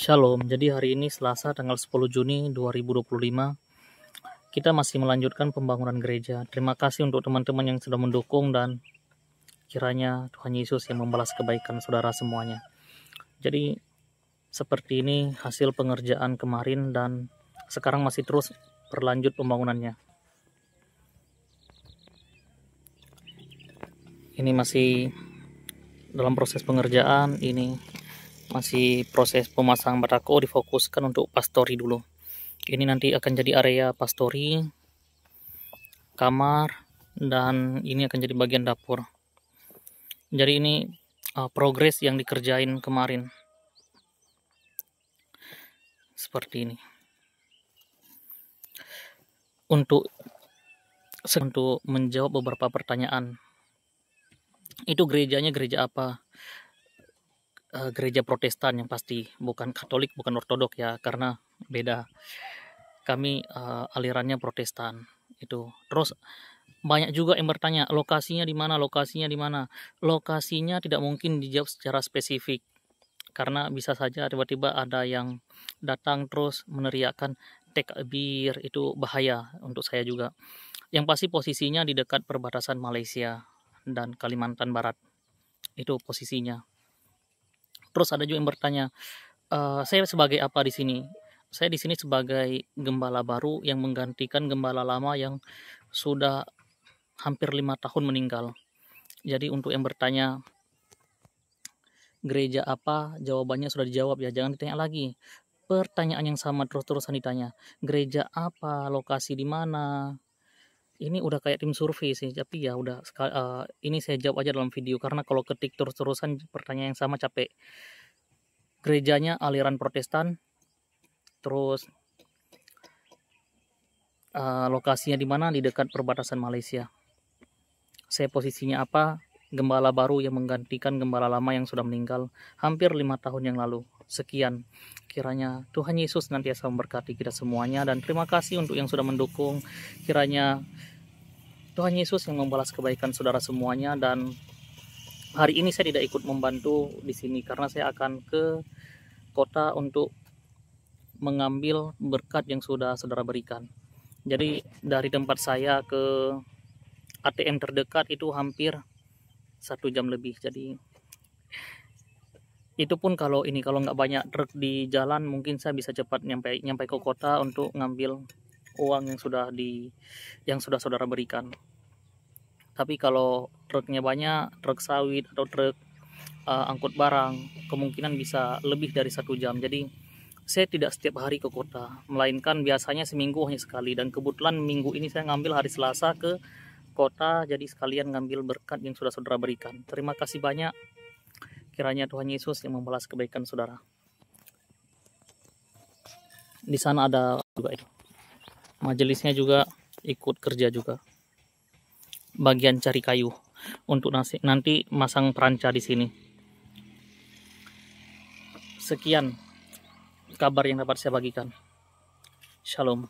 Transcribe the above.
Shalom, jadi hari ini Selasa tanggal 10 Juni 2025, kita masih melanjutkan pembangunan gereja. Terima kasih untuk teman-teman yang sudah mendukung dan kiranya Tuhan Yesus yang membalas kebaikan saudara semuanya. Jadi seperti ini hasil pengerjaan kemarin dan sekarang masih terus berlanjut pembangunannya. Ini masih dalam proses pengerjaan, ini masih proses pemasang batako, difokuskan untuk pastori dulu. Ini nanti akan jadi area pastori, kamar, dan ini akan jadi bagian dapur. Jadi ini progres yang dikerjain kemarin. Seperti ini. Untuk menjawab beberapa pertanyaan. Itu gerejanya gereja apa? Gereja Protestan yang pasti, bukan Katolik, bukan Ortodok ya, karena beda. Kami alirannya Protestan itu. Terus banyak juga yang bertanya lokasinya di mana, lokasinya di mana. Lokasinya tidak mungkin dijawab secara spesifik karena bisa saja tiba-tiba ada yang datang terus meneriakkan takbir, itu bahaya untuk saya juga. Yang pasti posisinya di dekat perbatasan Malaysia dan Kalimantan Barat, itu posisinya. Terus ada juga yang bertanya, saya sebagai apa di sini? Saya di sini sebagai gembala baru yang menggantikan gembala lama yang sudah hampir 5 tahun meninggal. Jadi untuk yang bertanya gereja apa, jawabannya sudah dijawab ya, jangan ditanya lagi. Pertanyaan yang sama terus-terusan ditanya. Gereja apa, lokasi di mana? Ini udah kayak tim survei sih, tapi ya udah ini saya jawab aja dalam video karena kalau ketik terus-terusan pertanyaan yang sama capek. Gerejanya aliran Protestan, terus lokasinya di mana, di dekat perbatasan Malaysia. Saya posisinya apa? Gembala baru yang menggantikan gembala lama yang sudah meninggal hampir 5 tahun yang lalu. Sekian, kiranya Tuhan Yesus nantiasa memberkati kita semuanya, dan terima kasih untuk yang sudah mendukung. Kiranya Tuhan Yesus yang membalas kebaikan saudara semuanya. Dan hari ini saya tidak ikut membantu di sini karena saya akan ke kota untuk mengambil berkat yang sudah saudara berikan. Jadi dari tempat saya ke ATM terdekat itu hampir 1 jam lebih. Jadi itu pun kalau nggak banyak truk di jalan, mungkin saya bisa cepat nyampe ke kota untuk ngambil uang yang sudah saudara berikan. Tapi kalau truknya banyak, truk sawit atau truk angkut barang, kemungkinan bisa lebih dari 1 jam. Jadi saya tidak setiap hari ke kota, melainkan biasanya seminggu hanya sekali. Dan kebetulan minggu ini saya ngambil hari Selasa ke kota, jadi sekalian ngambil berkat yang sudah saudara berikan. Terima kasih banyak. Kiranya Tuhan Yesus yang membalas kebaikan saudara. Di sana ada juga itu. Majelisnya juga ikut kerja juga. Bagian cari kayu untuk nanti masang peranca di sini. Sekian kabar yang dapat saya bagikan. Shalom.